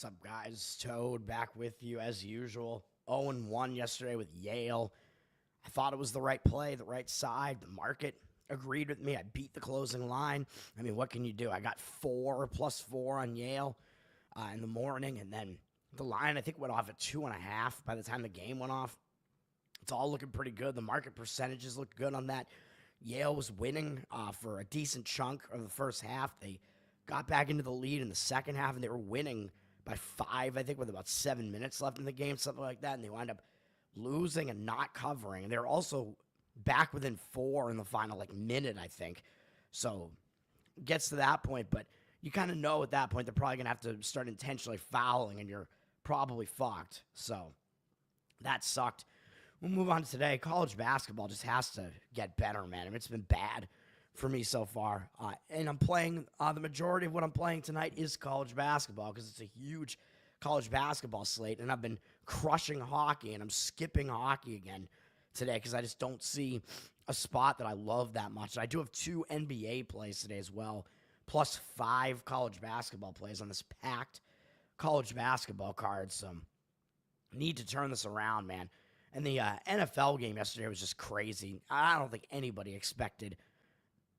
What's up, guys? Toad back with you as usual. 0-1 yesterday with Yale. I thought it was the right play, the right side. The market agreed with me. I beat the closing line. I mean, what can you do? I got 4+4 on Yale in the morning, and then the line, I think, went off at 2.5 by the time the game went off. It's all looking pretty good. The market percentages looked good on that. Yale was winning for a decent chunk of the first half. They got back into the lead in the second half, and they were winning by 5, I think, with about 7 minutes left in the game, something like that, and they wind up losing and not covering. And they're also back within 4 in the final, minute, I think. So it gets to that point, but you kind of know at that point they're probably going to have to start intentionally fouling, and you're probably fucked. So that sucked. We'll move on to today. College basketball just has to get better, man. I mean, it's been bad for me so far. And I'm playing, the majority of what I'm playing tonight is college basketball because it's a huge college basketball slate. And I've been crushing hockey, and I'm skipping hockey again today because I just don't see a spot that I love that much. I do have 2 NBA plays today as well, plus 5 college basketball plays on this packed college basketball card. So need to turn this around, man. And the NFL game yesterday was just crazy. I don't think anybody expected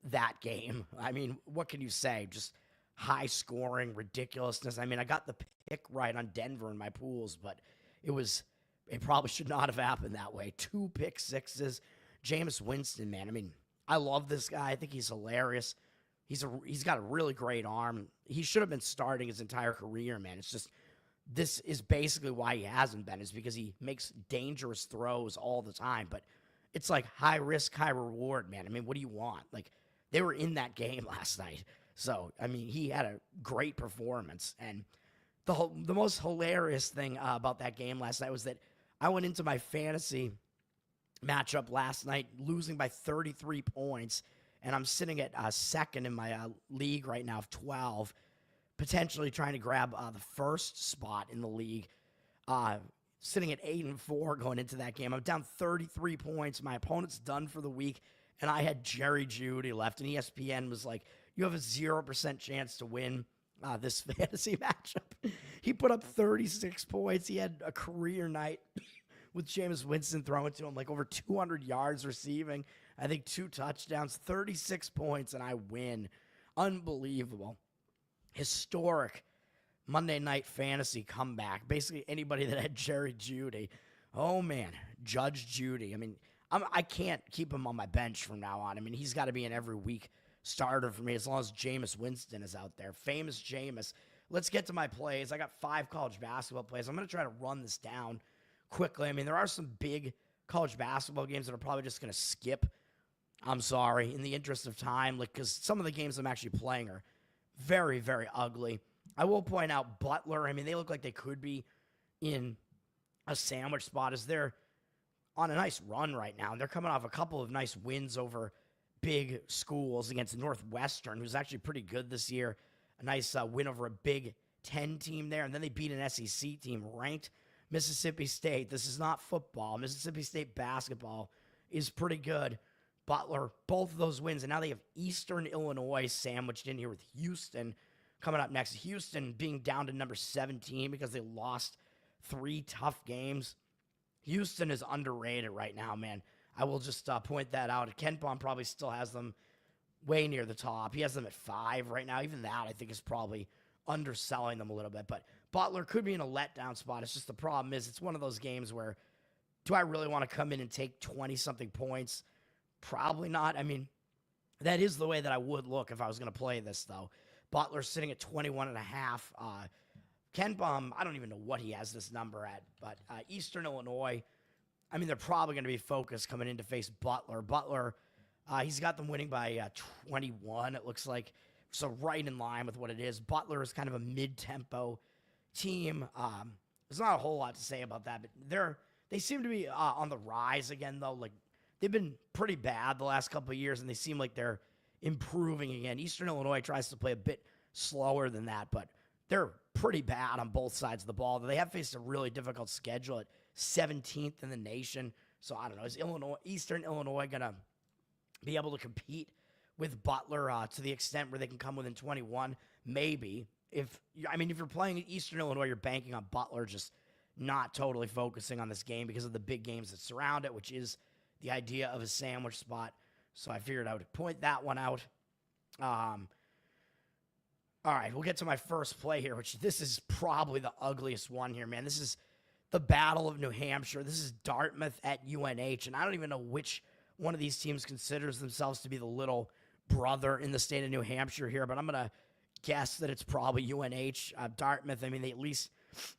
that game. I mean, what can you say? Just high scoring ridiculousness. I mean, I got the pick right on Denver in my pools, but it probably should not have happened that way. 2 pick sixes. Jameis Winston, man. I mean, I love this guy. I think he's hilarious. He's got a really great arm. He should have been starting his entire career, man. It's just, this is basically why he hasn't been, is because he makes dangerous throws all the time. But it's like high risk, high reward, man. I mean, what do you want? They were in that game last night. So, I mean, he had a great performance. And the most hilarious thing about that game last night was that I went into my fantasy matchup last night losing by 33 points. And I'm sitting at second in my league right now of 12, potentially trying to grab the first spot in the league. Sitting at 8-4 going into that game. I'm down 33 points. My opponent's done for the week. And I had Jerry Jeudy left, and ESPN was like, you have a 0% chance to win this fantasy matchup. He put up 36 points. He had a career night with Jameis Winston throwing to him, over 200 yards receiving. I think 2 touchdowns, 36 points, and I win. Unbelievable. Historic Monday night fantasy comeback. Basically, anybody that had Jerry Jeudy. Oh, man. Judge Jeudy. I mean, I can't keep him on my bench from now on. I mean, he's got to be an every week starter for me as long as Jameis Winston is out there. Famous Jameis. Let's get to my plays. I got 5 college basketball plays. I'm going to try to run this down quickly. I mean, there are some big college basketball games that are probably just going to skip. I'm sorry, in the interest of time, because some of the games I'm actually playing are very, very ugly. I will point out Butler. I mean, they look like they could be in a sandwich spot as they're on a nice run right now. They're coming off a couple of nice wins over big schools against Northwestern, who's actually pretty good this year. A nice win over a Big Ten team there. And then they beat an SEC team ranked Mississippi State. This is not football. Mississippi State basketball is pretty good. Butler, both of those wins. And now they have Eastern Illinois sandwiched in here with Houston coming up next. Houston being down to number 17 because they lost 3 tough games. Houston is underrated right now, man. I will just point that out. Ken Pom probably still has them way near the top. He has them at 5 right now. Even that, I think, is probably underselling them a little bit. But Butler could be in a letdown spot. It's just the problem is it's one of those games where, do I really want to come in and take 20-something points? Probably not. I mean, that is the way that I would look if I was going to play this, though. Butler's sitting at 21.5. Ken Pom, I don't even know what he has this number at, but Eastern Illinois, I mean, they're probably going to be focused coming in to face Butler. Butler, he's got them winning by 21, it looks like, so right in line with what it is. Butler is kind of a mid-tempo team. There's not a whole lot to say about that, but they seem to be on the rise again, though. They've been pretty bad the last couple of years, and they seem like they're improving again. Eastern Illinois tries to play a bit slower than that, but they're pretty bad on both sides of the ball. They have faced a really difficult schedule at 17th in the nation. So I don't know. Is Eastern Illinois going to be able to compete with Butler to the extent where they can come within 21? Maybe. if you're playing Eastern Illinois, you're banking on Butler just not totally focusing on this game because of the big games that surround it, which is the idea of a sandwich spot. So I figured I would point that one out. All right, we'll get to my first play here, which this is probably the ugliest one here, man. This is the Battle of New Hampshire. This is Dartmouth at UNH, and I don't even know which one of these teams considers themselves to be the little brother in the state of New Hampshire here, but I'm going to guess that it's probably UNH. Dartmouth, they at least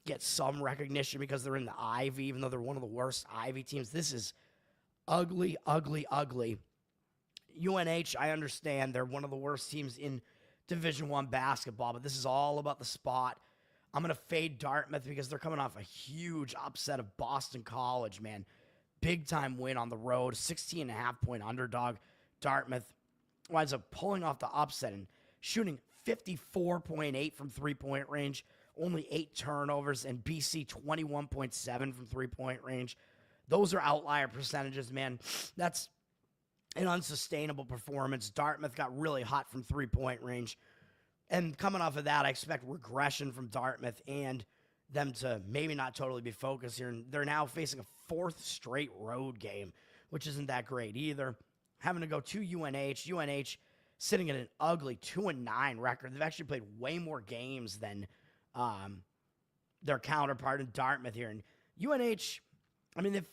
get some recognition because they're in the Ivy, even though they're one of the worst Ivy teams. This is ugly, ugly, ugly. UNH, I understand they're one of the worst teams in Division I basketball, but this is all about the spot. I'm going to fade Dartmouth because they're coming off a huge upset of Boston College, man. Big-time win on the road, 16.5-point underdog. Dartmouth winds up pulling off the upset and shooting 54.8 from three-point range, only 8 turnovers, and BC 21.7 from three-point range. Those are outlier percentages, man. That's an unsustainable performance. Dartmouth got really hot from three-point range. And coming off of that, I expect regression from Dartmouth and them to maybe not totally be focused here. And they're now facing a 4th straight road game, which isn't that great either. Having to go to UNH. UNH sitting at an ugly 2-9 record. They've actually played way more games than their counterpart in Dartmouth here. And UNH, they've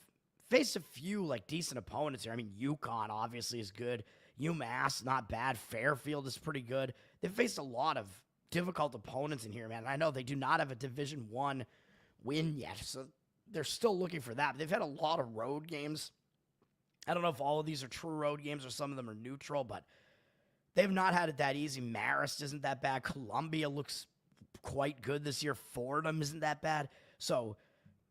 faced a few decent opponents here. UConn obviously is good. UMass, not bad. Fairfield is pretty good. They've faced a lot of difficult opponents in here, man. I know they do not have a Division I win yet, so they're still looking for that. But they've had a lot of road games. I don't know if all of these are true road games or some of them are neutral, but they've not had it that easy. Marist isn't that bad. Columbia looks quite good this year. Fordham isn't that bad. So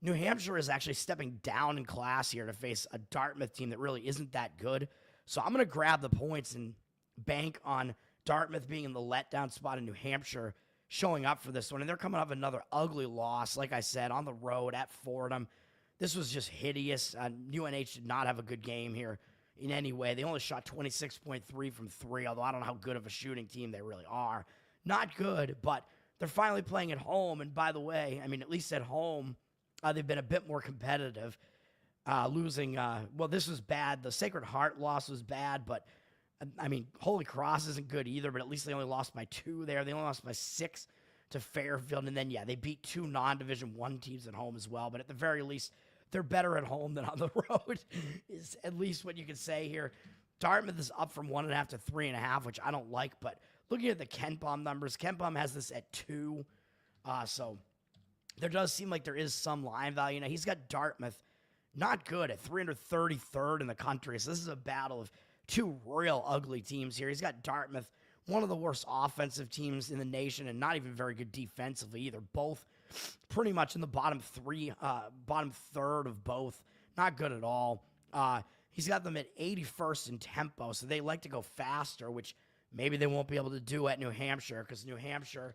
New Hampshire is actually stepping down in class here to face a Dartmouth team that really isn't that good. So I'm going to grab the points and bank on Dartmouth being in the letdown spot in New Hampshire, showing up for this one. And they're coming off another ugly loss, like I said, on the road at Fordham. This was just hideous. UNH did not have a good game here in any way. They only shot 26.3 from 3, although I don't know how good of a shooting team they really are. Not good, but they're finally playing at home. And by the way, at least at home, they've been a bit more competitive. Losing, this was bad. The Sacred Heart loss was bad, but, Holy Cross isn't good either, but at least they only lost by 2 there. They only lost by 6 to Fairfield, and then, they beat 2 non-Division I teams at home as well, but at the very least, they're better at home than on the road, is at least what you can say here. Dartmouth is up from 1.5 to 3.5, which I don't like, but looking at the KenPom numbers, KenPom has this at 2, so there does seem like there is some line value. Now, he's got Dartmouth not good at 333rd in the country. So this is a battle of 2 real ugly teams here. He's got Dartmouth, one of the worst offensive teams in the nation, and not even very good defensively either. Both pretty much in the bottom third of both. Not good at all. He's got them at 81st in tempo, so they like to go faster, which maybe they won't be able to do at New Hampshire, because New Hampshire,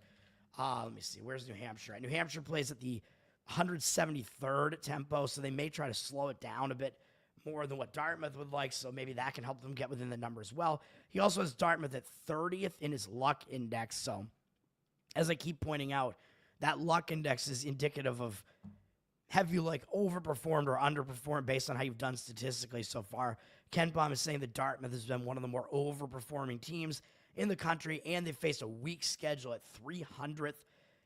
let me see, where's New Hampshire at? New Hampshire plays at the 173rd tempo, so they may try to slow it down a bit more than what Dartmouth would like, so maybe that can help them get within the number as well. He also has Dartmouth at 30th in his luck index, so as I keep pointing out, that luck index is indicative of have you overperformed or underperformed based on how you've done statistically so far. KenPom is saying that Dartmouth has been one of the more overperforming teams in the country, and they've faced a weak schedule at 300th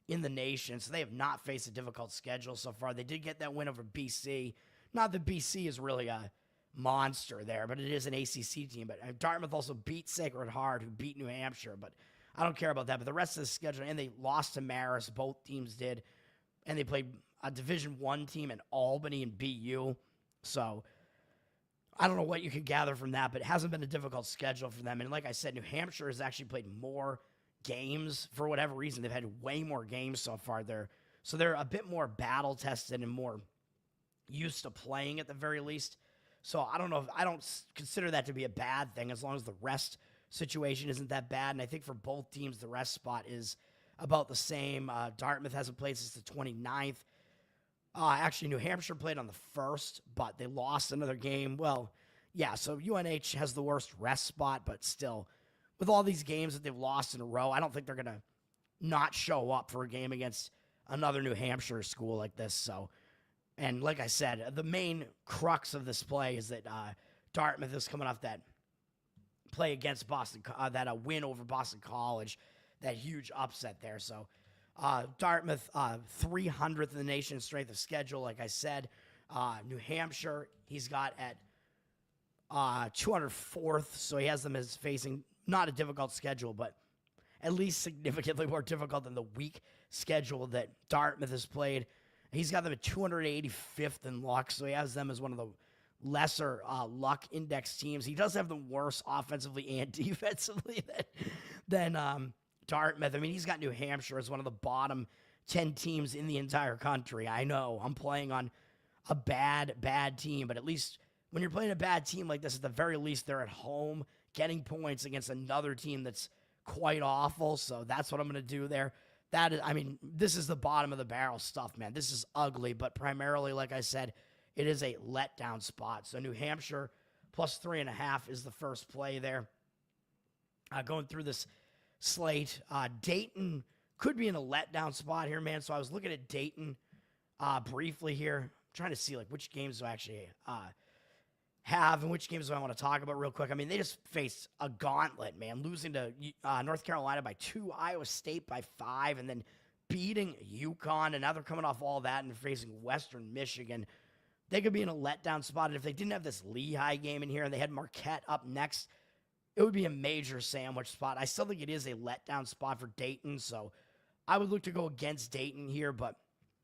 in the nation, so they have not faced a difficult schedule so far. They did get that win over BC. Not that BC is really a monster there, but it is an ACC team. But Dartmouth also beat Sacred Heart, who beat New Hampshire, but I don't care about that. But the rest of the schedule, and they lost to Marist, both teams did, and they played a Division I team in Albany and BU. So I don't know what you could gather from that, but it hasn't been a difficult schedule for them. And like I said, New Hampshire has actually played more games for whatever reason. They've had way more games so far there. So they're a bit more battle tested and more used to playing at the very least. So I don't know. I don't consider that to be a bad thing as long as the rest situation isn't that bad. And I think for both teams, the rest spot is about the same. Dartmouth hasn't played since the 29th. Actually, New Hampshire played on the 1st, but they lost another game. Well, yeah, so UNH has the worst rest spot, but still, with all these games that they've lost in a row, I don't think they're going to not show up for a game against another New Hampshire school like this. So, and like I said, the main crux of this play is that Dartmouth is coming off that play against Boston, that win over Boston College, that huge upset there. So Dartmouth, 300th in the nation strength of schedule, like I said. New Hampshire, he's got at 204th, so he has them as facing not a difficult schedule, but at least significantly more difficult than the weak schedule that Dartmouth has played. He's got them at 285th in luck, so he has them as one of the lesser luck index teams. He does have them worse offensively and defensively than Dartmouth. I mean, he's got New Hampshire as one of the bottom 10 teams in the entire country. I know I'm playing on a bad team, but at least when you're playing a bad team like this, at the very least, they're at home getting points against another team that's quite awful. So that's what I'm going to do there. That is, I mean, this is the bottom of the barrel stuff, man. This is ugly, but primarily, like I said, it is a letdown spot. So New Hampshire plus 3.5 is the first play there. Going through this slate, Dayton could be in a letdown spot here, man. So I was looking at Dayton briefly here, trying to see like which games do I actually have and which games do I want to talk about real quick. I mean, they just faced a gauntlet, man, losing to North Carolina by 2, Iowa State by 5, and then beating UConn, and now they're coming off all that and facing Western Michigan. They could be in a letdown spot, and if they didn't have this Lehigh game in here and they had Marquette up next, it would be a major sandwich spot. I still think it is a letdown spot for Dayton, so I would look to go against Dayton here, but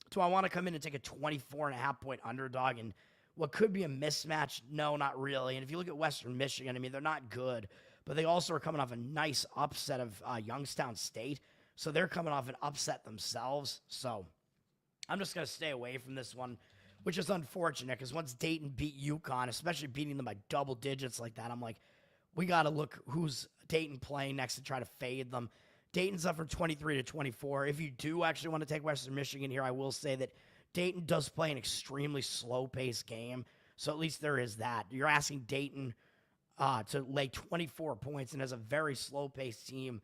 do I want to come in and take a 24.5-point underdog and what could be a mismatch? No, not really. And if you look at Western Michigan, I mean, they're not good, but they also are coming off a nice upset of Youngstown State, so they're coming off an upset themselves. So I'm just going to stay away from this one, which is unfortunate because once Dayton beat UConn, especially beating them by double digits like that, I'm like, we got to look who's Dayton playing next to try to fade them. Dayton's up from 23 to 24. If you do actually want to take Western Michigan here, I will say that Dayton does play an extremely slow-paced game, so at least there is that. You're asking Dayton to lay 24 points, and as a very slow-paced team,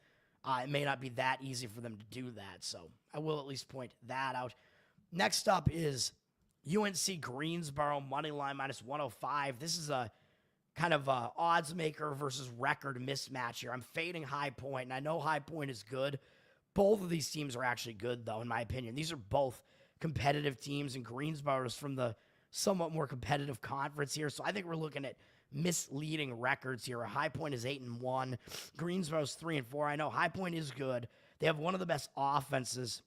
it may not be that easy for them to do that, so I will at least point that out. Next up is UNC-Greensboro, money line minus 105. This is a kind of odds maker versus record mismatch here. I'm fading High Point, and I know High Point is good. Both of these teams are actually good, though, in my opinion. These are both competitive teams, and Greensboro is from the somewhat more competitive conference here. So I think we're looking at misleading records here. High Point is 8-1. Greensboro's 3-4. I know High Point is good. They have one of the best offenses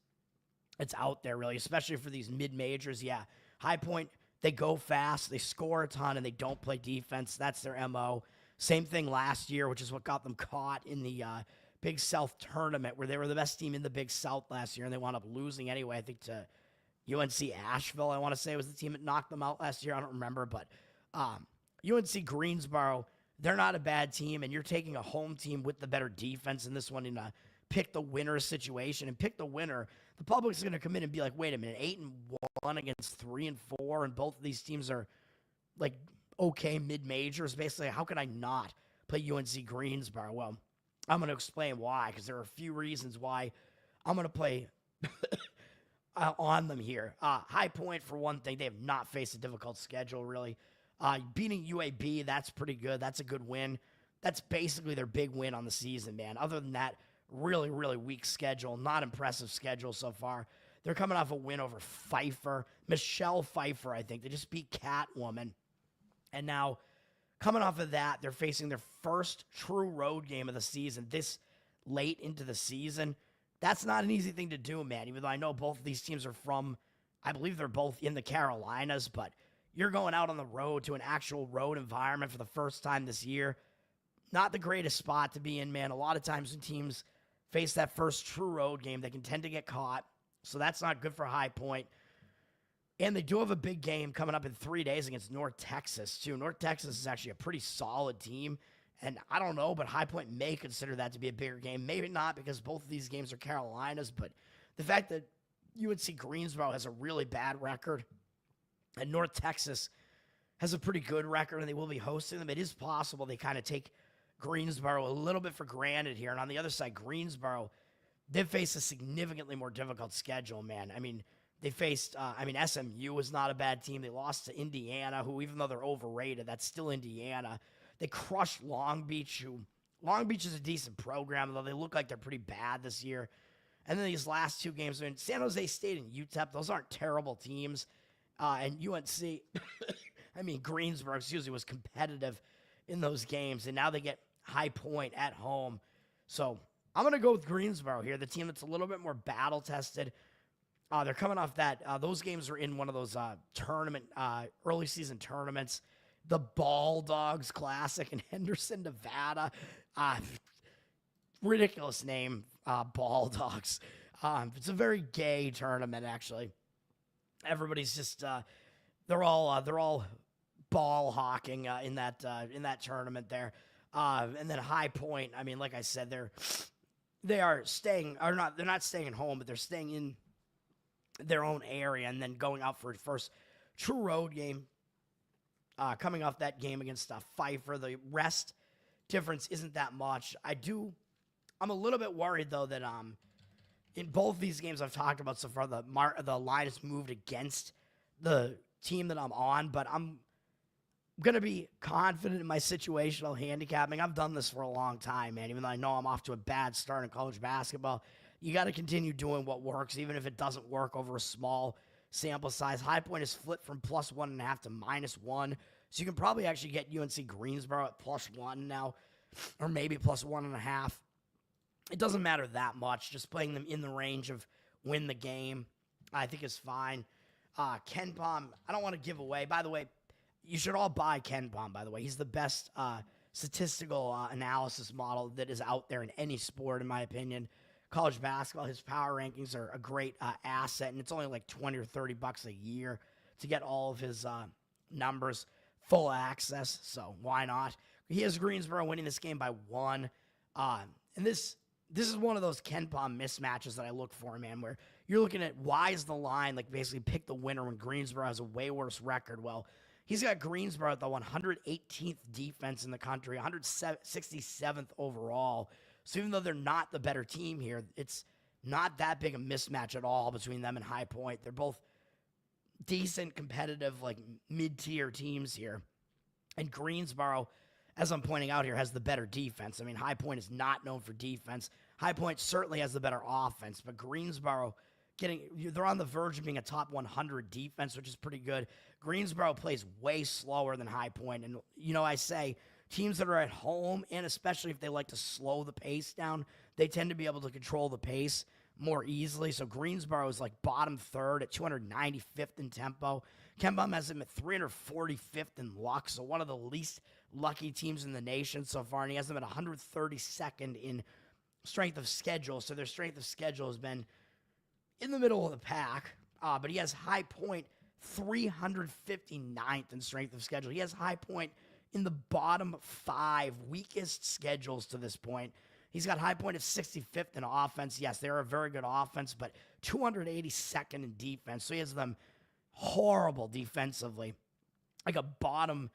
that's out there, really, especially for these mid-majors. Yeah, High Point, they go fast, they score a ton, and they don't play defense. That's their MO. Same thing last year, which is what got them caught in the Big South tournament, where they were the best team in the Big South last year, and they wound up losing anyway, I think, to UNC Asheville, I want to say, was the team that knocked them out last year. I don't remember, but UNC Greensboro, they're not a bad team, and you're taking a home team with the better defense in this one in a pick the winner situation. And pick the winner, the public's going to come in and be like, wait a minute, 8-1 against 3-4, and both of these teams are like okay mid-majors. Basically, how could I not play UNC Greensboro? Well, I'm going to explain why, because there are a few reasons why I'm going to play on them here. High Point, for one thing, they have not faced a difficult schedule, really. Beating UAB, that's pretty good. That's a good win. That's basically their big win on the season, man. Other than that, really, really weak schedule. Not impressive schedule so far. They're coming off a win over Pfeiffer. Michelle Pfeiffer, I think. They just beat Catwoman. And now, coming off of that, they're facing their first true road game of the season this late into the season. That's not an easy thing to do, man, even though I know both of these teams are from, I believe they're both in the Carolinas, but you're going out on the road to an actual road environment for the first time this year. Not the greatest spot to be in, man. A lot of times when teams face that first true road game, they can tend to get caught, so that's not good for High Point. And they do have a big game coming up in 3 days against North Texas, too. North Texas is actually a pretty solid team. And I don't know, but High Point may consider that to be a bigger game. Maybe not, because both of these games are Carolinas. But the fact that UNC Greensboro has a really bad record and North Texas has a pretty good record and they will be hosting them, it is possible they kind of take Greensboro a little bit for granted here. And on the other side, Greensboro, they've faced a significantly more difficult schedule, man. I mean, they faced, SMU was not a bad team. They lost to Indiana, who, even though they're overrated, that's still Indiana. They crushed Long Beach, Long Beach is a decent program, though they look like they're pretty bad this year. And then these last two games, San Jose State and UTEP, those aren't terrible teams. And UNC, Greensboro, was competitive in those games. And now they get High Point at home. So I'm going to go with Greensboro here, the team that's a little bit more battle-tested. They're coming off that. Those games are in one of those early season tournaments. The Ball Dogs Classic in Henderson, Nevada. Ridiculous name, Ball Dogs. It's a very gay tournament, actually. Everybody's just they're all ball hawking in that tournament there. And then High Point, like I said, they're not staying at home, but they're staying in their own area and then going out for a first true road game. Coming off that game against Pfeiffer, the rest difference isn't that much. I'm a little bit worried, though, that in both these games I've talked about so far, the line has moved against the team that I'm on, but I'm going to be confident in my situational handicapping. I've done this for a long time, man. Even though I know I'm off to a bad start in college basketball, you got to continue doing what works, even if it doesn't work over a small sample size. High Point is flipped from +1.5 to -1, so you can probably actually get UNC-Greensboro at +1 now, or maybe +1.5. It doesn't matter that much. Just playing them in the range of win the game, I think, is fine. KenPom, I don't want to give away. By the way, you should all buy KenPom, by the way. He's the best statistical analysis model that is out there in any sport, in my opinion. College basketball, his power rankings are a great asset, and it's only like $20 or $30 a year to get all of his numbers, full access, so why not? He has Greensboro winning this game by 1, and this is one of those KenPom mismatches that I look for, man, where you're looking at why is the line, like, basically pick the winner when Greensboro has a way worse record. Well, he's got Greensboro at the 118th defense in the country, 167th overall. So even though they're not the better team here, it's not that big a mismatch at all between them and High Point. They're both decent, competitive, like mid-tier teams here. And Greensboro, as I'm pointing out here, has the better defense. High Point is not known for defense. High Point certainly has the better offense, but Greensboro they're on the verge of being a top 100 defense, which is pretty good. Greensboro plays way slower than High Point. And, I say teams that are at home, and especially if they like to slow the pace down, they tend to be able to control the pace more easily. So Greensboro is like bottom third at 295th in tempo. KenPom has him at 345th in luck, so one of the least lucky teams in the nation so far, and he has them at 132nd in strength of schedule. So their strength of schedule has been in the middle of the pack, but he has High Point 359th in strength of schedule. He has High Point in the bottom 5 weakest schedules to this point. He's got High Point at 65th in offense. Yes, they're a very good offense, but 282nd in defense. So he has them horrible defensively. Like a bottom,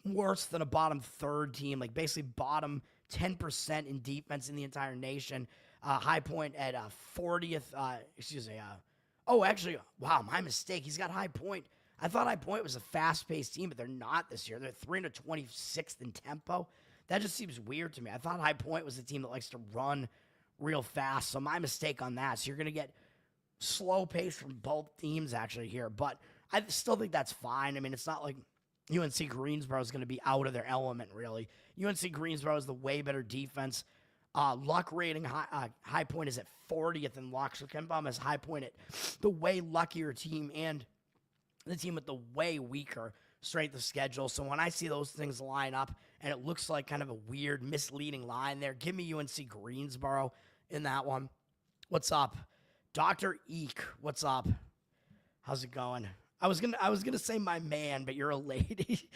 worse than a bottom third team, like basically bottom 10% in defense in the entire nation. High Point at 40th, wow, my mistake. He's got High Point. I thought High Point was a fast-paced team, but they're not this year. They're 326th in tempo. That just seems weird to me. I thought High Point was a team that likes to run real fast, so my mistake on that. So you're going to get slow pace from both teams actually here, but I still think that's fine. It's not like UNC-Greensboro is going to be out of their element, really. UNC-Greensboro is the way better defense. Luck rating, High Point is at 40th in luck, so KenPom has High Point at the way luckier team and the team with the way weaker strength of schedule. So when I see those things line up and it looks like kind of a weird, misleading line there, give me UNC-Greensboro in that one. What's up? Dr. Eek, what's up? How's it going? I was gonna say my man, but you're a lady.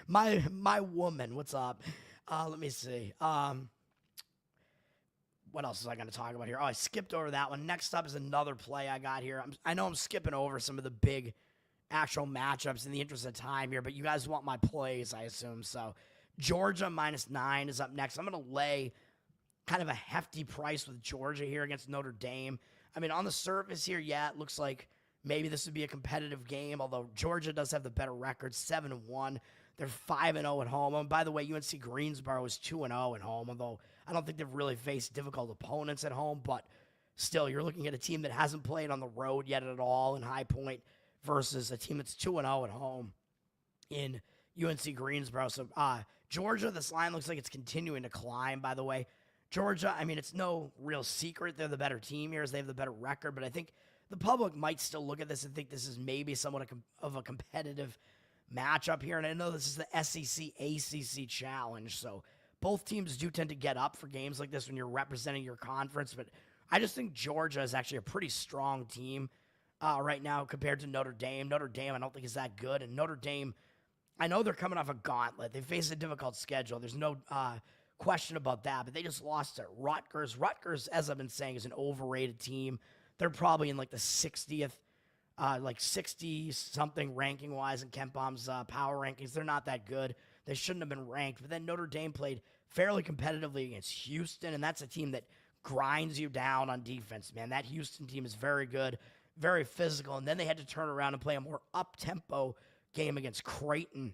my woman, what's up? Let me see. What else is I going to talk about here? Oh, I skipped over that one. Next up is another play I got here. I know I'm skipping over some of the big actual matchups in the interest of time here, but you guys want my plays, I assume. So Georgia -9 is up next. I'm going to lay kind of a hefty price with Georgia here against Notre Dame. I mean, on the surface here, yeah, it looks like maybe this would be a competitive game, although Georgia does have the better record, 7-1. They're 5-0 at home. And by the way, UNC-Greensboro is 2-0 at home, although I don't think they've really faced difficult opponents at home. But still, you're looking at a team that hasn't played on the road yet at all in High Point versus a team that's 2-0 at home in UNC-Greensboro. So Georgia, this line looks like it's continuing to climb, by the way. Georgia, I mean, it's no real secret they're the better team here as they have the better record, but I think the public might still look at this and think this is maybe somewhat of a competitive matchup here. And I know this is the SEC-ACC challenge, so both teams do tend to get up for games like this when you're representing your conference, but I just think Georgia is actually a pretty strong team right now compared to Notre Dame. Notre Dame, I don't think is that good, and Notre Dame, I know they're coming off a gauntlet. They face a difficult schedule. There's no question about that, but they just lost to Rutgers. Rutgers, as I've been saying, is an overrated team. They're probably in like the 60th, like 60-something ranking-wise in KenPom's power rankings. They're not that good. They shouldn't have been ranked. But then Notre Dame played fairly competitively against Houston, and that's a team that grinds you down on defense, man. That Houston team is very good, very physical. And then they had to turn around and play a more up-tempo game against Creighton.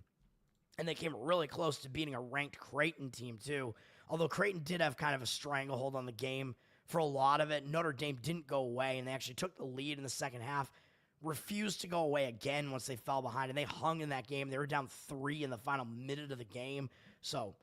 And they came really close to beating a ranked Creighton team, too. Although Creighton did have kind of a stranglehold on the game for a lot of it. Notre Dame didn't go away, and they actually took the lead in the second half, refused to go away again once they fell behind, and they hung in that game. They were down 3 in the final minute of the game. So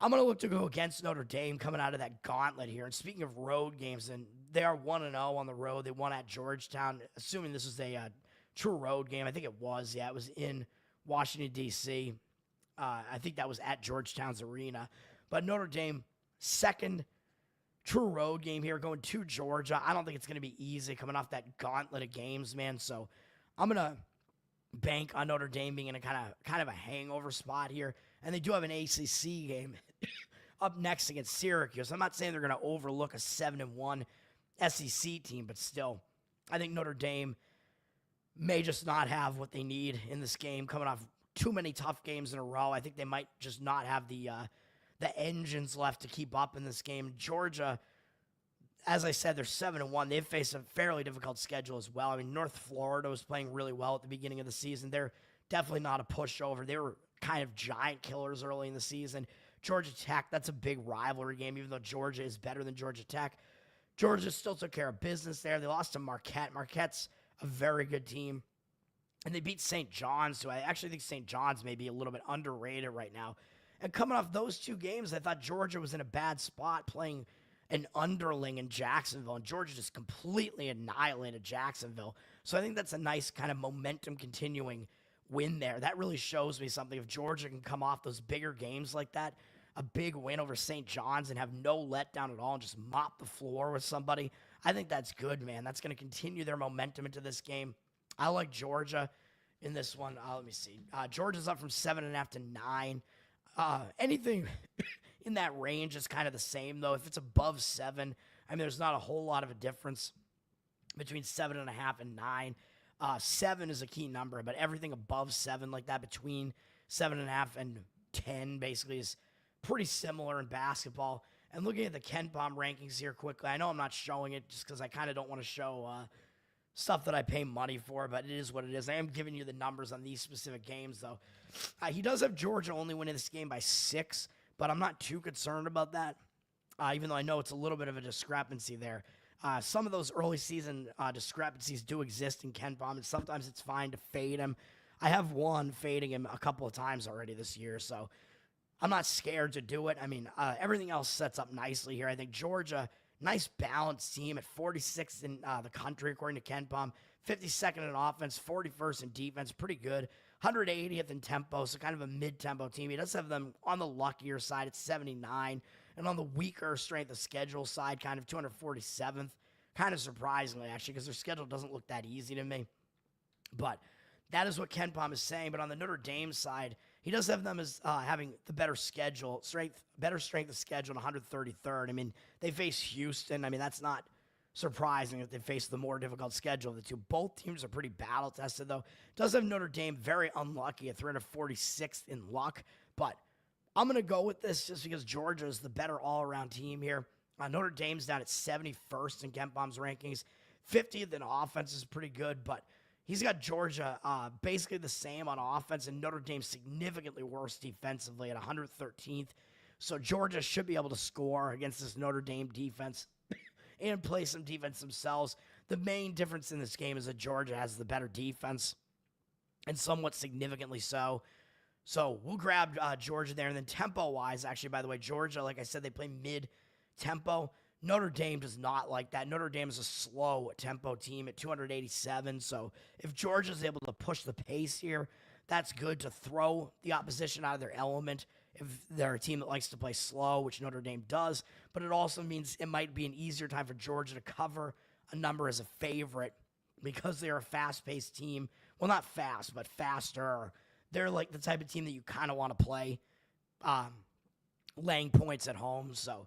I'm going to look to go against Notre Dame coming out of that gauntlet here. And speaking of road games, and they are 1-0 on the road. They won at Georgetown, assuming this was a true road game. I think it was. Yeah, it was in Washington, D.C. I think that was at Georgetown's arena. But Notre Dame, second true road game here, going to Georgia. I don't think it's going to be easy coming off that gauntlet of games, man. So I'm going to bank on Notre Dame being in a kind of a hangover spot here. And they do have an ACC game up next against Syracuse. I'm not saying they're going to overlook a 7-1 SEC team, but still, I think Notre Dame may just not have what they need in this game, coming off too many tough games in a row. I think they might just not have the engines left to keep up in this game. Georgia, as I said, they're 7-1. They've faced a fairly difficult schedule as well. I mean, North Florida was playing really well at the beginning of the season. They're definitely not a pushover. They were kind of giant killers early in the season. Georgia Tech, that's a big rivalry game, even though Georgia is better than Georgia Tech. Georgia still took care of business there. They lost to Marquette. Marquette's a very good team. And they beat St. John's, who I actually think St. John's may be a little bit underrated right now. And coming off those two games, I thought Georgia was in a bad spot playing an underling in Jacksonville, and Georgia just completely annihilated Jacksonville. So I think that's a nice kind of momentum continuing win there. That really shows me something. If Georgia can come off those bigger games like that, a big win over St. John's and have no letdown at all and just mop the floor with somebody, I think that's good, man. That's going to continue their momentum into this game. I like Georgia in this one. Let me see. Georgia's up from 7.5 to 9. Anything in that range is kind of the same, though. If it's above 7, I mean, there's not a whole lot of a difference between 7.5 and 9. 7 is a key number, but everything above 7 like that, between 7.5 and 10, basically is pretty similar in basketball. And looking at the KenPom rankings here quickly, I know I'm not showing it just because I kind of don't want to show stuff that I pay money for, but it is what it is. I am giving you the numbers on these specific games, though. He does have Georgia only winning this game by 6, but I'm not too concerned about that, even though I know it's a little bit of a discrepancy there. Some of those early season discrepancies do exist in KenPom, and sometimes it's fine to fade him. I have won fading him a couple of times already this year, so I'm not scared to do it. I mean, everything else sets up nicely here. I think Georgia, nice balanced team at 46th in the country, according to KenPom. 52nd in offense, 41st in defense, pretty good. 180th in tempo, so kind of a mid-tempo team. He does have them on the luckier side at 79, and on the weaker strength of schedule side, kind of 247th. Kind of surprisingly, actually, because their schedule doesn't look that easy to me. But that is what KenPom is saying. But on the Notre Dame side, he does have them as having the better schedule, better strength of schedule, 133rd. I mean, they face Houston. I mean, that's not surprising that they face the more difficult schedule of the two. Both teams are pretty battle-tested, though. Does have Notre Dame very unlucky at 346th in luck, but I'm going to go with this just because Georgia is the better all-around team here. Notre Dame's down at 71st in KenPom's rankings. 50th in offense is pretty good, but he's got Georgia basically the same on offense, and Notre Dame significantly worse defensively at 113th. So Georgia should be able to score against this Notre Dame defense and play some defense themselves. The main difference in this game is that Georgia has the better defense, and somewhat significantly so. So we'll grab Georgia there. And then tempo-wise, actually, by the way, Georgia, like I said, they play mid-tempo. Notre Dame does not like that. Notre Dame is a slow tempo team at 287. So if Georgia's able to push the pace here, that's good to throw the opposition out of their element if they're a team that likes to play slow, which Notre Dame does. But it also means it might be an easier time for Georgia to cover a number as a favorite because they're a fast-paced team. Well, not fast, but faster. They're like the type of team that you kind of want to play laying points at home. So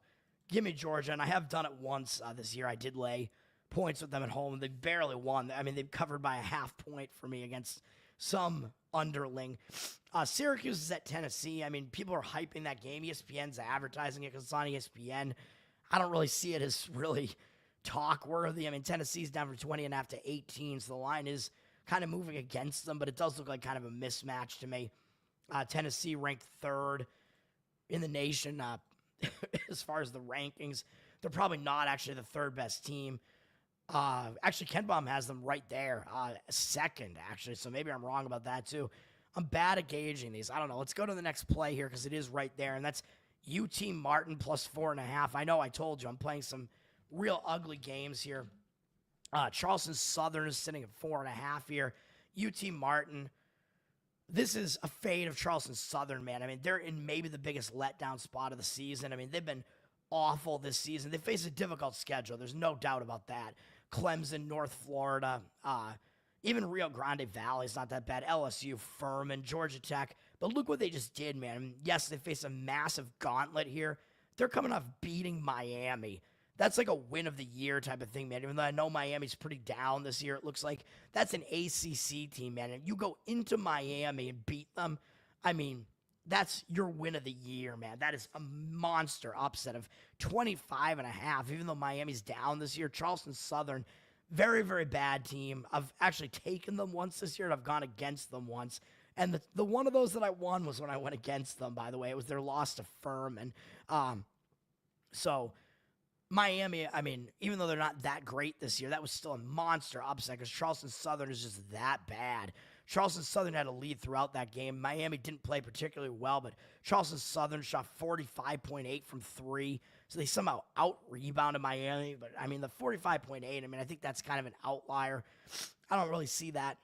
give me Georgia, and I have done it once this year. I did lay points with them at home, and they barely won. I mean, they've covered by a half point for me against some underling. Syracuse is at Tennessee. I mean, people are hyping that game. ESPN's advertising it because it's on ESPN. I don't really see it as really talk-worthy. I mean, Tennessee's down from 20.5 to 18, so the line is kind of moving against them, but it does look like kind of a mismatch to me. Tennessee ranked third in the nation as far as the rankings. They're probably not actually the third best team. Actually, KenPom has them right there, second, actually, so maybe I'm wrong about that, too. I'm bad at gauging these. I don't know. Let's go to the next play here because it is right there, and that's UT Martin plus 4.5. I know I told you I'm playing some real ugly games here. Charleston Southern is sitting at 4.5 here. UT Martin, this is a fade of Charleston Southern, man. I mean, they're in maybe the biggest letdown spot of the season. I mean, they've been awful this season. They face a difficult schedule. There's no doubt about that. Clemson, North Florida, even Rio Grande Valley is not that bad. LSU, Furman, Georgia Tech. But look what they just did, man. I mean, yes, they face a massive gauntlet here. They're coming off beating Miami. That's like a win of the year type of thing, man. Even though I know Miami's pretty down this year, it looks like that's an ACC team, man. And you go into Miami and beat them, I mean, that's your win of the year, man. That is a monster upset of 25.5. Even though Miami's down this year, Charleston Southern, very, very bad team. I've actually taken them once this year, and I've gone against them once. And the one of those that I won was when I went against them, by the way. It was their loss to Furman. So Miami, I mean, even though they're not that great this year, that was still a monster upset because Charleston Southern is just that bad. Charleston Southern had a lead throughout that game. Miami didn't play particularly well, but Charleston Southern shot 45.8 from three, so they somehow out-rebounded Miami. But, I mean, the 45.8, I mean, I think that's kind of an outlier. I don't really see that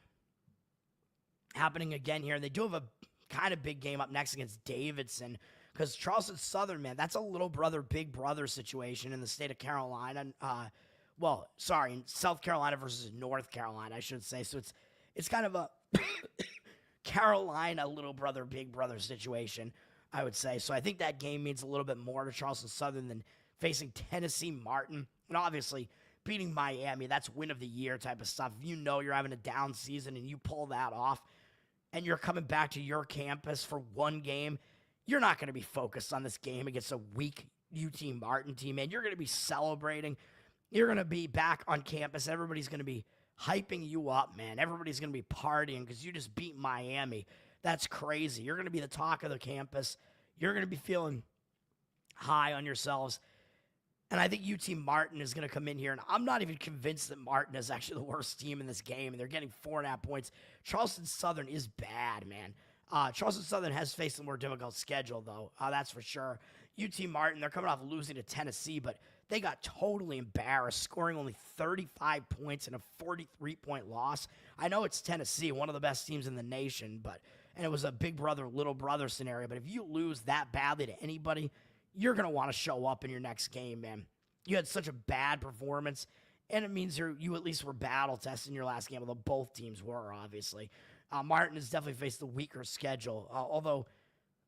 happening again here. And they do have a kind of big game up next against Davidson because Charleston Southern, man, that's a little brother, big brother situation in the state of Carolina. In South Carolina versus North Carolina, I should say. So it's kind of a Carolina little brother, big brother situation, I would say. So I think that game means a little bit more to Charleston Southern than facing Tennessee Martin. And obviously, beating Miami, that's win of the year type of stuff. If you know you're having a down season and you pull that off and you're coming back to your campus for one game, you're not going to be focused on this game against a weak UT Martin team, man. You're going to be celebrating. You're going to be back on campus. Everybody's going to be hyping you up, man. Everybody's going to be partying because you just beat Miami. That's crazy. You're going to be the talk of the campus. You're going to be feeling high on yourselves. And I think UT Martin is going to come in here, and I'm not even convinced that Martin is actually the worst team in this game, and they're getting 4.5 points. Charleston Southern is bad, man. Charleston Southern has faced a more difficult schedule, though. That's for sure. UT Martin, they're coming off losing to Tennessee, but they got totally embarrassed, scoring only 35 points in a 43-point loss. I know it's Tennessee, one of the best teams in the nation, and it was a big brother, little brother scenario. But if you lose that badly to anybody, you're going to want to show up in your next game, man. You had such a bad performance, and it means you at least were battle testing your last game, although both teams were, obviously. Martin has definitely faced the weaker schedule, although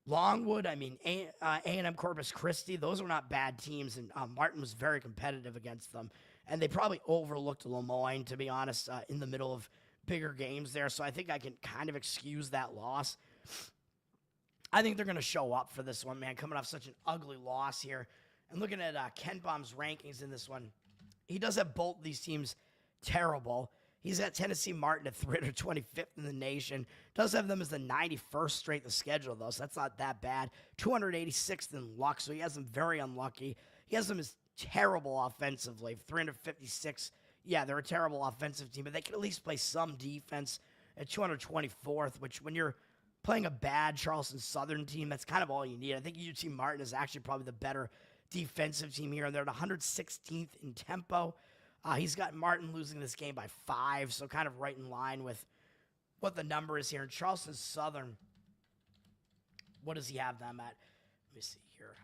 Longwood, I mean, A&M Corpus Christi, those were not bad teams, and Martin was very competitive against them. And they probably overlooked Lemoyne, to be honest, in the middle of bigger games there, so I think I can kind of excuse that loss. I think they're going to show up for this one, man, coming off such an ugly loss here. And looking at Ken Baum's rankings in this one, he does have both these teams terrible. He's got Tennessee Martin at 325th in the nation. Does have them as the 91st straight the schedule, though, so that's not that bad. 286th in luck, so he has them very unlucky. He has them as terrible offensively. 356. Yeah, they're a terrible offensive team, but they can at least play some defense at 224th, which when you're playing a bad Charleston Southern team, that's kind of all you need. I think UT Martin is actually probably the better defensive team here, and they're at 116th in tempo. He's got Martin losing this game by 5, so kind of right in line with what the number is here. In Charleston Southern, what does he have them at? Let me see here.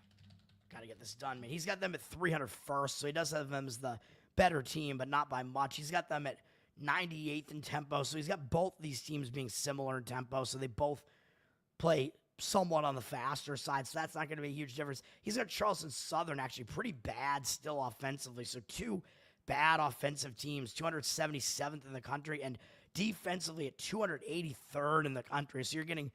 Got to get this done, man. He's got them at 301st, so he does have them as the better team, but not by much. He's got them at 98th in tempo, so he's got both these teams being similar in tempo, so they both play somewhat on the faster side, so that's not going to be a huge difference. He's got Charleston Southern actually pretty bad still offensively, so 2 bad offensive teams, 277th in the country, and defensively at 283rd in the country. So you're getting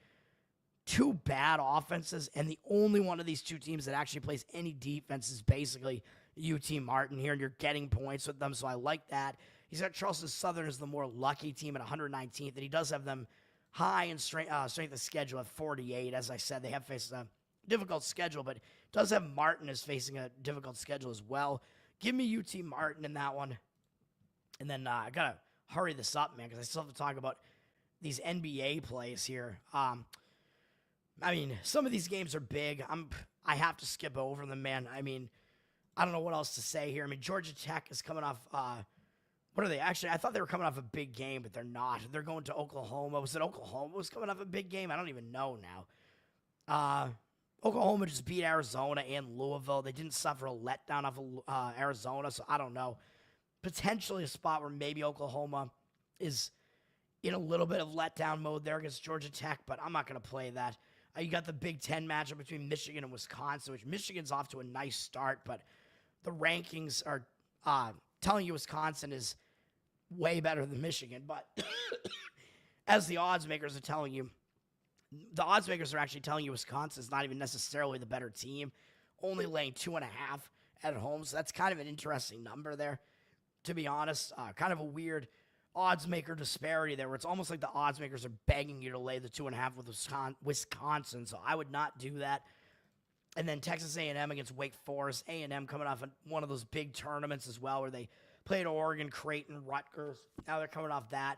2 bad offenses, and the only one of these 2 teams that actually plays any defense is basically UT Martin here, and you're getting points with them, so I like that. He's got Charleston Southern as the more lucky team at 119th, and he does have them high in strength of schedule at 48. As I said, they have faced a difficult schedule, but does have Martin as facing a difficult schedule as well. Give me UT Martin in that one. And then I got to hurry this up, man, because I still have to talk about these NBA plays here. I mean, some of these games are big. I have to skip over them, man. I mean, I don't know what else to say here. I mean, Georgia Tech is coming off what are they? Actually, I thought they were coming off a big game, but they're not. They're going to Oklahoma. Was it Oklahoma was coming off a big game? I don't even know now. Oklahoma just beat Arizona and Louisville. They didn't suffer a letdown off of Arizona, so I don't know. Potentially a spot where maybe Oklahoma is in a little bit of letdown mode there against Georgia Tech, but I'm not going to play that. You got the Big Ten matchup between Michigan and Wisconsin, which Michigan's off to a nice start, but the rankings are telling you Wisconsin is way better than Michigan. But as the odds makers are telling you, the odds makers are actually telling you Wisconsin's not even necessarily the better team, only laying 2.5 at home. So that's kind of an interesting number there, to be honest. Kind of a weird odds maker disparity there, where it's almost like the odds makers are begging you to lay the 2.5 with Wisconsin. So I would not do that. And then Texas A&M against Wake Forest. A&M coming off one of those big tournaments as well, where they played Oregon, Creighton, Rutgers. Now they're coming off that.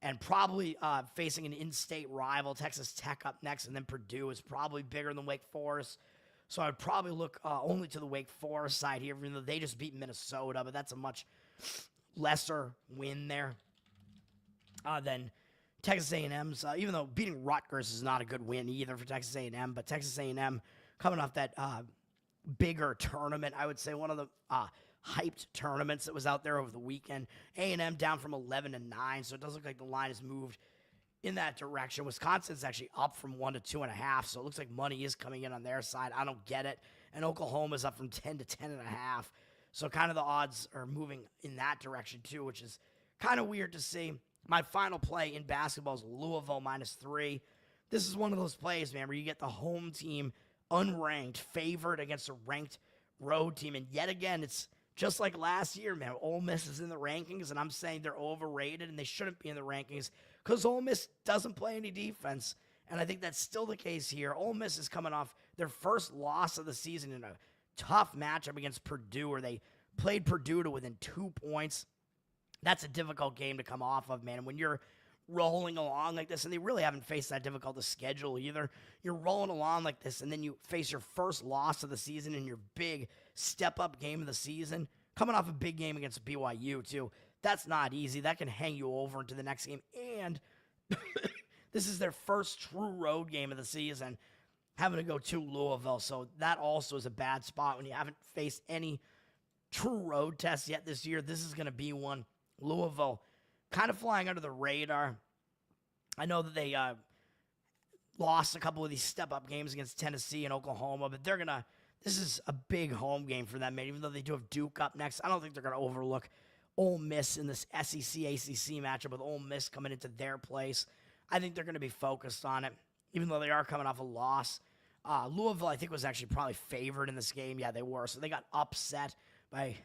And probably facing an in-state rival, Texas Tech up next, and then Purdue is probably bigger than Wake Forest. So I would probably look only to the Wake Forest side here, even though they just beat Minnesota, but that's a much lesser win there than Texas A&M's. Even though beating Rutgers is not a good win either for Texas A&M, but Texas A&M coming off that bigger tournament, I would say one of the hyped tournaments that was out there over the weekend. A&M down from 11 to 9, so it does look like the line has moved in that direction. Wisconsin's actually up from 1 to 2.5, so it looks like money is coming in on their side. I don't get it. And Oklahoma's up from 10 to 10.5, so kind of the odds are moving in that direction too, which is kind of weird to see. My final play in basketball is Louisville -3. This is one of those plays, man, where you get the home team unranked, favored against a ranked road team, and yet again, it's just like last year, man. Ole Miss is in the rankings, and I'm saying they're overrated, and they shouldn't be in the rankings because Ole Miss doesn't play any defense, and I think that's still the case here. Ole Miss is coming off their first loss of the season in a tough matchup against Purdue, where they played Purdue to within 2 points. That's a difficult game to come off of, man. And when you're rolling along like this, and they really haven't faced that difficult a schedule either. You're rolling along like this, and then you face your first loss of the season in your big step-up game of the season, coming off a big game against BYU, too. That's not easy. That can hang you over into the next game, and this is their first true road game of the season, having to go to Louisville, so that also is a bad spot when you haven't faced any true road tests yet this year. This is going to be one. Louisville kind of flying under the radar. I know that they lost a couple of these step-up games against Tennessee and Oklahoma, but this is a big home game for them, man. Even though they do have Duke up next, I don't think they're going to overlook Ole Miss in this SEC-ACC matchup with Ole Miss coming into their place. I think they're going to be focused on it. even though they are coming off a loss. Louisville, I think, was actually probably favored in this game. Yeah, they were. So they got upset by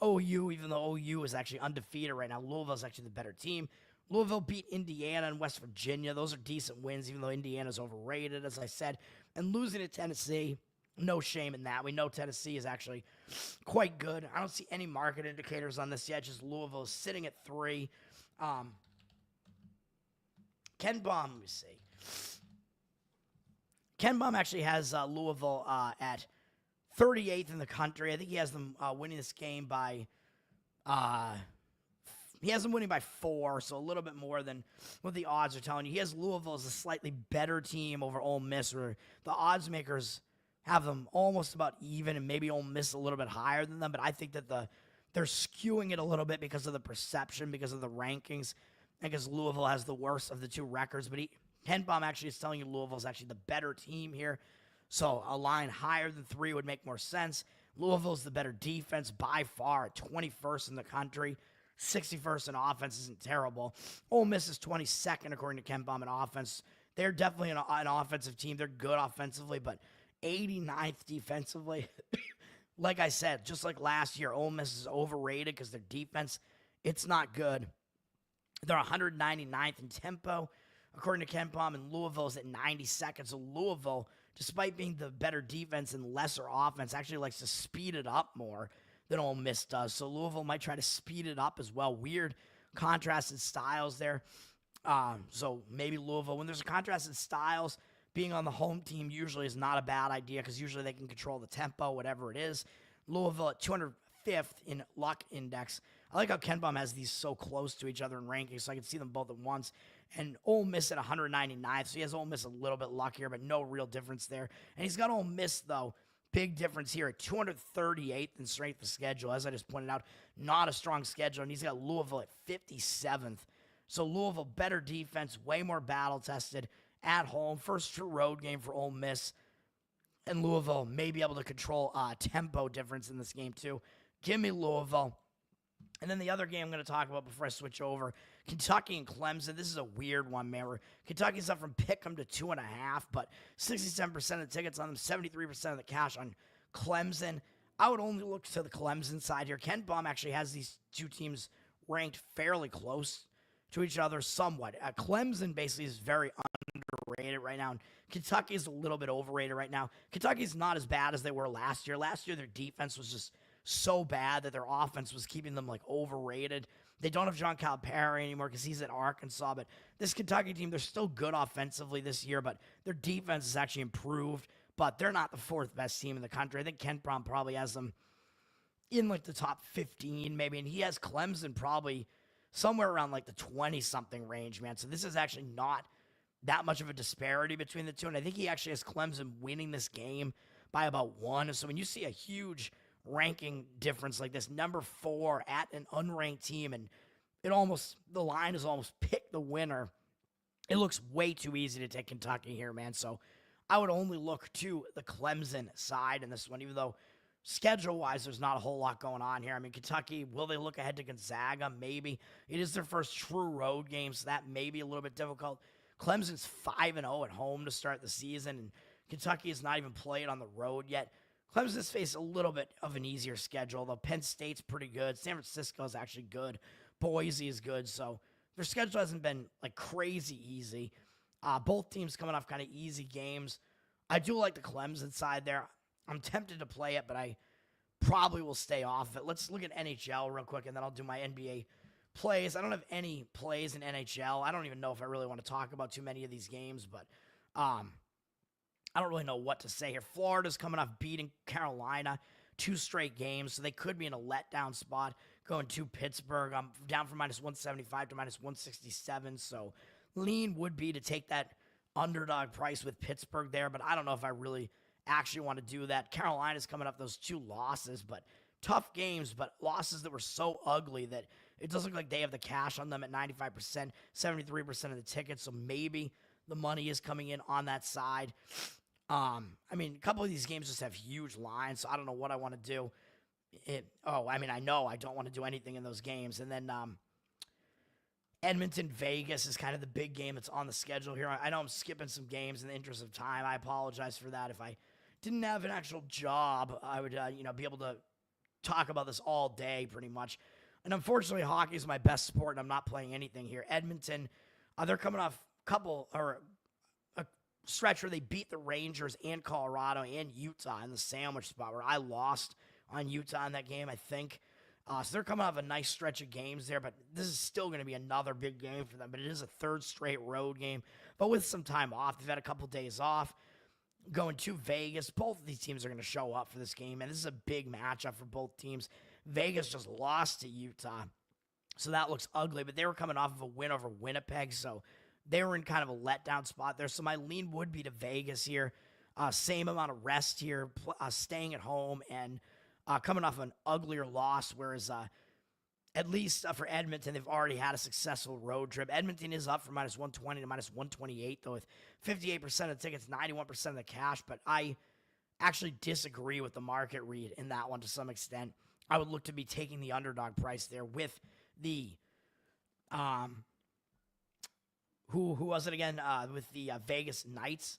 OU, even though OU is actually undefeated right now. Louisville's actually the better team. Louisville beat Indiana and West Virginia. Those are decent wins, even though Indiana's overrated, as I said. And losing to Tennessee, no shame in that. We know Tennessee is actually quite good. I don't see any market indicators on this yet. Just Louisville is sitting at 3. Ken Baum, let me see. Ken Baum actually has Louisville at 38th in the country. I think he has them winning this game by he has them winning by 4, so a little bit more than what the odds are telling you. He has Louisville as a slightly better team over Ole Miss, where the odds makers have them almost about even, and maybe Ole Miss a little bit higher than them. But I think that they're skewing it a little bit because of the perception, because of the rankings. I guess Louisville has the worst of the 2 records, but Ken Baum actually is telling you Louisville's actually the better team here. So a line higher than 3 would make more sense. Louisville's the better defense by far at 21st in the country. 61st in offense isn't terrible. Ole Miss is 22nd according to Ken Baum in offense. They're definitely an offensive team. They're good offensively, but 89th defensively. Like I said, just like last year, Ole Miss is overrated because their defense, it's not good. They're 199th in tempo, according to Ken Baum, and Louisville is at 92nd. So Louisville, despite being the better defense and lesser offense, actually likes to speed it up more than Ole Miss does. So Louisville might try to speed it up as well. Weird contrasted styles there. So maybe Louisville, when there's a contrasted styles, being on the home team usually is not a bad idea because usually they can control the tempo, whatever it is. Louisville at 205th in luck index. I like how Ken Baum has these so close to each other in rankings, so I can see them both at once. And Ole Miss at 199th, so he has Ole Miss a little bit luckier, but no real difference there. And he's got Ole Miss, though, big difference here at 238th in strength of schedule. As I just pointed out, not a strong schedule, and he's got Louisville at 57th. So Louisville, better defense, way more battle-tested at home. First true road game for Ole Miss. And Louisville may be able to control tempo difference in this game, too. Give me Louisville. And then the other game I'm going to talk about before I switch over, Kentucky and Clemson. This is a weird one, man. Where Kentucky's up from Pick'em to 2.5, but 67% of the tickets on them, 73% of the cash on Clemson. I would only look to the Clemson side here. Ken Baum actually has these 2 teams ranked fairly close to each other somewhat. Clemson basically is very underrated right now, and Kentucky is a little bit overrated right now. Kentucky's not as bad as they were last year. Last year, their defense was just so bad that their offense was keeping them like overrated. They don't have John Calipari anymore because he's at Arkansas, but this Kentucky team, they're still good offensively this year, but their defense has actually improved, but they're not the 4th best team in the country. I think Ken Baum probably has them in like the top 15 maybe, and he has Clemson probably somewhere around like the 20-something range, man. So this is actually not that much of a disparity between the two, and I think he actually has Clemson winning this game by about 1. So when you see a huge ranking difference like this, number 4 at an unranked team, and the line is almost pick the winner, it looks way too easy to take Kentucky here, man. So I would only look to the Clemson side in this one, even though schedule-wise there's not a whole lot going on here. I mean, Kentucky, will they look ahead to Gonzaga? Maybe. It is their first true road game, so that may be a little bit difficult. Clemson's 5-0 at home to start the season, and Kentucky has not even played on the road yet. Clemson's faced a little bit of an easier schedule, though Penn State's pretty good. San Francisco is actually good. Boise is good, so their schedule hasn't been like crazy easy. Both teams coming off kind of easy games. I do like the Clemson side there. I'm tempted to play it, but I probably will stay off it. Let's look at NHL real quick, and then I'll do my NBA plays. I don't have any plays in NHL. I don't even know if I really want to talk about too many of these games, but I don't really know what to say here. Florida's coming off beating Carolina 2 straight games, so they could be in a letdown spot going to Pittsburgh. I'm down from -175 to -167, so lean would be to take that underdog price with Pittsburgh there, but I don't know if I really actually want to do that. Carolina's coming up those 2 losses, but tough games, but losses that were so ugly that it doesn't look like they have the cash on them at 95%, 73% of the tickets, so maybe the money is coming in on that side. I mean, a couple of these games just have huge lines, so I don't know what I want to do. I know I don't want to do anything in those games. And then Edmonton, Vegas is kind of the big game that's on the schedule here. I know I'm skipping some games in the interest of time. I apologize for that. If I didn't have an actual job, I would, be able to talk about this all day pretty much. And unfortunately, hockey is my best sport, and I'm not playing anything here. Edmonton, they're coming off a stretch where they beat the Rangers and Colorado and Utah in the sandwich spot where I lost on Utah in that game, I think. So they're coming off a nice stretch of games there, but this is still going to be another big game for them. But it is a third straight road game, but with some time off. They've had a couple days off. Going to Vegas. Both of these teams are going to show up for this game, and this is a big matchup for both teams. Vegas just lost to Utah, so that looks ugly, but they were coming off of a win over Winnipeg, so they were in kind of a letdown spot there. So my lean would be to Vegas here. Same amount of rest here, staying at home, and coming off an uglier loss, whereas at least for Edmonton, they've already had a successful road trip. Edmonton is up from minus 120 to minus 128, though, with 58% of the tickets, 91% of the cash. But I actually disagree with the market read in that one to some extent. I would look to be taking the underdog price there with the who was it again? With the Vegas Knights.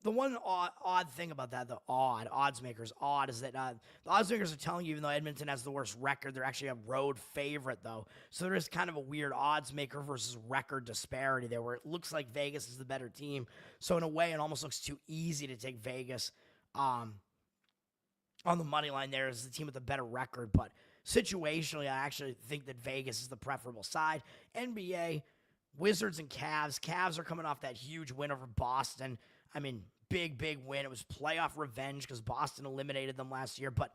The one odd thing about that, the odds makers is that the odds makers are telling you, even though Edmonton has the worst record, they're actually a road favorite, though. So there is kind of a weird odds maker versus record disparity there, where it looks like Vegas is the better team. So in a way, it almost looks too easy to take Vegas on the money line there as the team with the better record. But situationally, I actually think that Vegas is the preferable side. NBA, Wizards and Cavs. Cavs are coming off that huge win over Boston. I mean, big win. It was playoff revenge because Boston eliminated them last year. But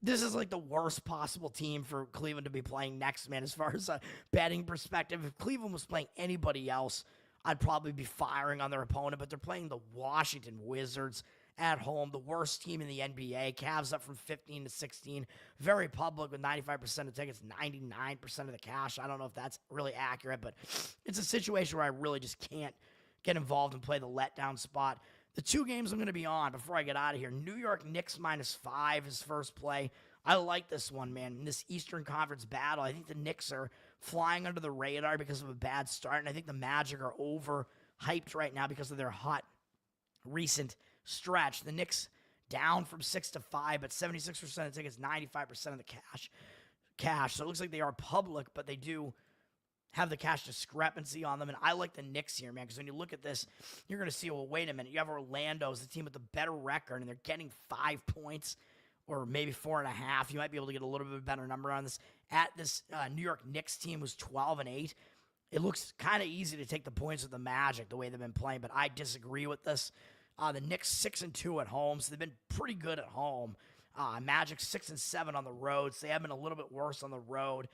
this is like the worst possible team for Cleveland to be playing next, man, as far as a betting perspective. If Cleveland was playing anybody else, I'd probably be firing on their opponent. But they're playing the Washington Wizards at home, the worst team in the NBA. Cavs up from 15 to 16. Very public with 95% of tickets, 99% of the cash. I don't know if that's really accurate, but it's a situation where I really just can't get involved and play the letdown spot. The two games I'm going to be on before I get out of here, New York Knicks -5 is first play. I like this one, man. In this Eastern Conference battle, I think the Knicks are flying under the radar because of a bad start, and I think the Magic are overhyped right now because of their hot recent stretch. The Knicks down from 6 to 5, but 76% of tickets, 95% of the cash. So it looks like they are public, but they do have the cash discrepancy on them. And I like the Knicks here, man, because when you look at this, you're going to see, well, wait a minute. You have Orlando as the team with the better record, and they're getting 5 points or maybe 4.5. You might be able to get a little bit of a better number on this. At this New York Knicks team was 12-8. It looks kind of easy to take the points with the Magic the way they've been playing, but I disagree with this. The Knicks 6-2 at home, so they've been pretty good at home. Magic 6-7 on the road, so they have been a little bit worse on the road.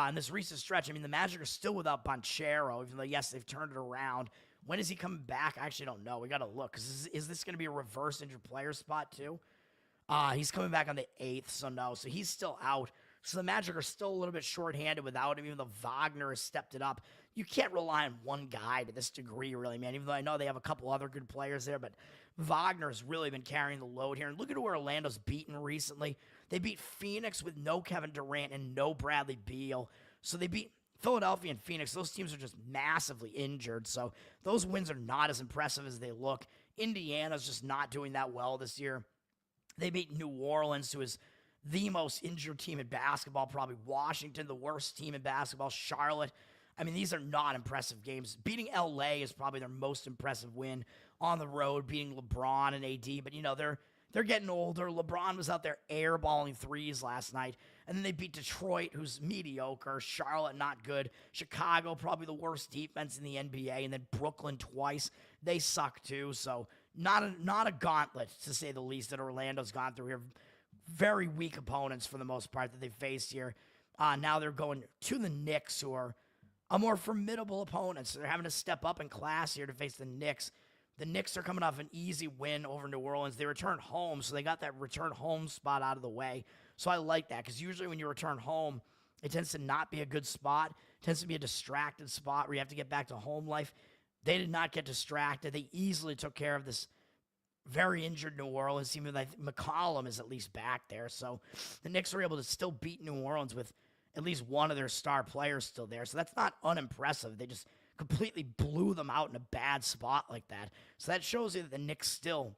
In this recent stretch, I mean, the Magic are still without Banchero, even though, yes, they've turned it around. When is he coming back? I actually don't know. We got to look, because is this going to be a reverse injured player spot, too? He's coming back on the 8th, so no. So he's still out. So the Magic are still a little bit shorthanded without him, even though Wagner has stepped it up. You can't rely on one guy to this degree, really, man, even though I know they have a couple other good players there, but Wagner has really been carrying the load here. And look at where Orlando's beaten recently. They beat Phoenix with no Kevin Durant and no Bradley Beal. So they beat Philadelphia and Phoenix. Those teams are just massively injured, so those wins are not as impressive as they look. Indiana's just not doing that well this year. They beat New Orleans, who is the most injured team in basketball, probably Washington, the worst team in basketball, Charlotte. I mean, these are not impressive games. Beating LA is probably their most impressive win on the road, beating LeBron and AD. But, you know, they're getting older. LeBron was out there airballing threes last night. And then they beat Detroit, who's mediocre. Charlotte, not good. Chicago, probably the worst defense in the NBA. And then Brooklyn twice. They suck, too. So not a gauntlet, to say the least, that Orlando's gone through here. Very weak opponents for the most part that they faced here. Now they're going to the Knicks, who are a more formidable opponent. So they're having to step up in class here to face the Knicks. The Knicks are coming off an easy win over New Orleans. They returned home, so they got that return home spot out of the way. So I like that, because usually when you return home, it tends to not be a good spot. It tends to be a distracted spot where you have to get back to home life. They did not get distracted. They easily took care of this very injured New Orleans team. I think McCollum is at least back there. So the Knicks were able to still beat New Orleans with at least one of their star players still there. So that's not unimpressive. They just completely blew them out in a bad spot like that. So that shows you that the Knicks still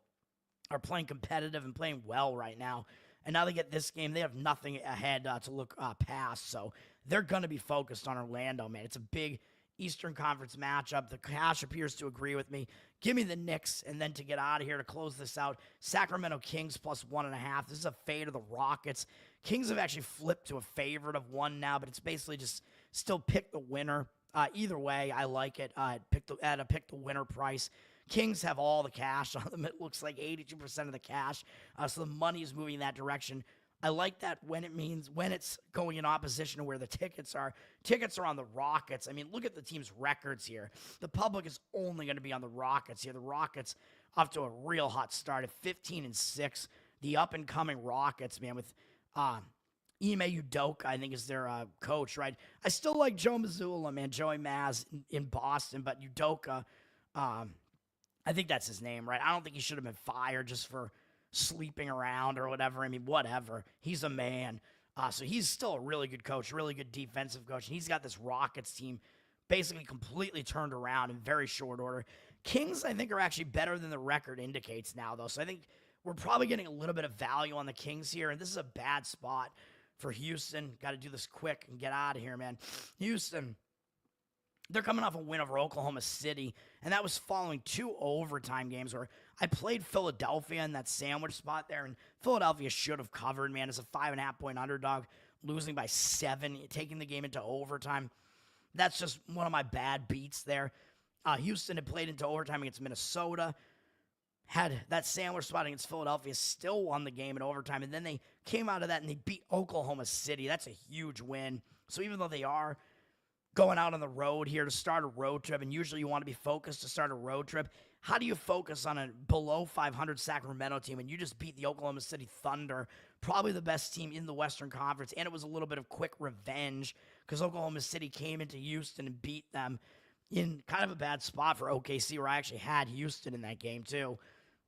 are playing competitive and playing well right now. And now they get this game. They have nothing ahead to look past. So they're going to be focused on Orlando, man. It's a big Eastern Conference matchup. The cash appears to agree with me. Give me the Knicks, and then to get out of here to close this out, Sacramento Kings plus 1.5. This is a fade of the Rockets. Kings have actually flipped to a favorite of 1 now, but it's basically just still pick the winner. Either way, I like it. Pick the winner price. Kings have all the cash on them. It looks like 82% of the cash. So the money is moving in that direction. I like that when it's going in opposition to where the tickets are. Tickets are on the Rockets. I mean, look at the team's records here. The public is only going to be on the Rockets here. The Rockets off to a real hot start at 15-6. The up-and-coming Rockets, man, with Ime Udoka, I think, is their coach, right? I still like Joe Mazzulla, man, Joey Maz in Boston, but Udoka, I think that's his name, right? I don't think he should have been fired just for sleeping around or whatever. I mean, whatever. He's a man. So he's still a really good coach, really good defensive coach. And he's got this Rockets team basically completely turned around in very short order. Kings, I think, are actually better than the record indicates now, though. So I think we're probably getting a little bit of value on the Kings here. And this is a bad spot for Houston. Got to do this quick and get out of here, man. Houston, they're coming off a win over Oklahoma City, and that was following 2 overtime games where I played Philadelphia in that sandwich spot there, and Philadelphia should have covered, man, as a 5.5-point underdog, losing by 7, taking the game into overtime. That's just one of my bad beats there. Houston had played into overtime against Minnesota, had that sandwich spot against Philadelphia, still won the game in overtime, and then they came out of that and they beat Oklahoma City. That's a huge win. So even though they are going out on the road here to start a road trip, and usually you want to be focused to start a road trip, how do you focus on a below 500 Sacramento team and you just beat the Oklahoma City Thunder, probably the best team in the Western Conference, and it was a little bit of quick revenge because Oklahoma City came into Houston and beat them in kind of a bad spot for OKC, where I actually had Houston in that game too.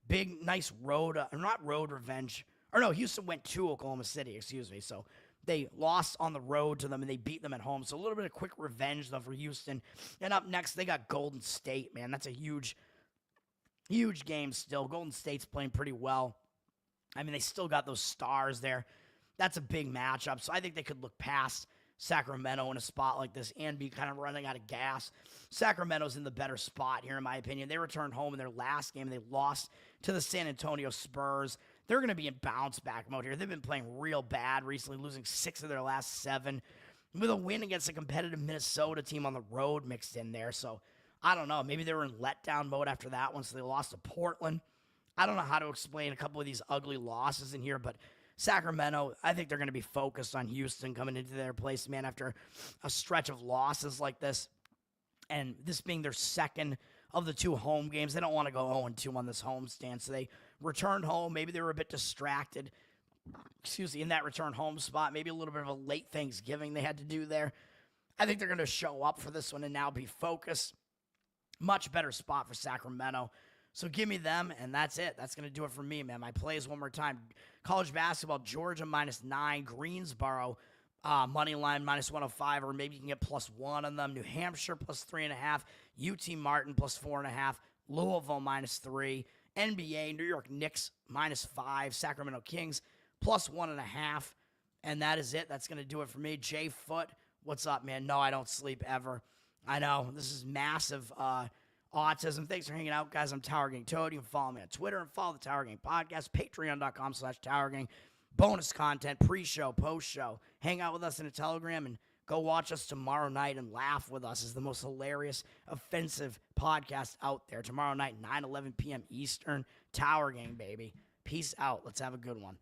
Big, nice road, not road revenge, or no, Houston went to Oklahoma City, excuse me, so they lost on the road to them, and they beat them at home. So a little bit of quick revenge, though, for Houston. And up next, they got Golden State, man. That's a huge, huge game still. Golden State's playing pretty well. I mean, they still got those stars there. That's a big matchup. So I think they could look past Sacramento in a spot like this and be kind of running out of gas. Sacramento's in the better spot here, in my opinion. They returned home in their last game. They lost to the San Antonio Spurs. They're going to be in bounce-back mode here. They've been playing real bad recently, losing 6 of their last 7, with a win against a competitive Minnesota team on the road mixed in there. So, I don't know. Maybe they were in letdown mode after that one, so they lost to Portland. I don't know how to explain a couple of these ugly losses in here, but Sacramento, I think they're going to be focused on Houston coming into their place, man, after a stretch of losses like this. And this being their second of the 2 home games, they don't want to go 0-2 on this homestand, so they returned home. Maybe they were a bit distracted, in that return home spot. Maybe a little bit of a late Thanksgiving they had to do there. I think they're going to show up for this one and now be focused. Much better spot for Sacramento. So give me them, and that's it. That's going to do it for me, man. My plays one more time. College basketball, Georgia -9, Greensboro, money line -105, or maybe you can get +1 on them. New Hampshire +3.5, UT Martin +4.5, Louisville -3, NBA, New York Knicks -5, Sacramento Kings +1.5, and that is it. That's going to do it for me. Jay Foote, what's up, man? No, I don't sleep ever. I know, this is massive autism. Thanks for hanging out, guys. I'm Tower Gang Toad. You can follow me on Twitter and follow the Tower Gang Podcast, patreon.com/Tower Gang. Bonus content, pre-show, post-show. Hang out with us in a Telegram and go watch us tomorrow night and laugh with us. It's the most hilarious, offensive podcast out there. Tomorrow night, 9:11 p.m. Eastern. Tower Gang, baby. Peace out. Let's have a good one.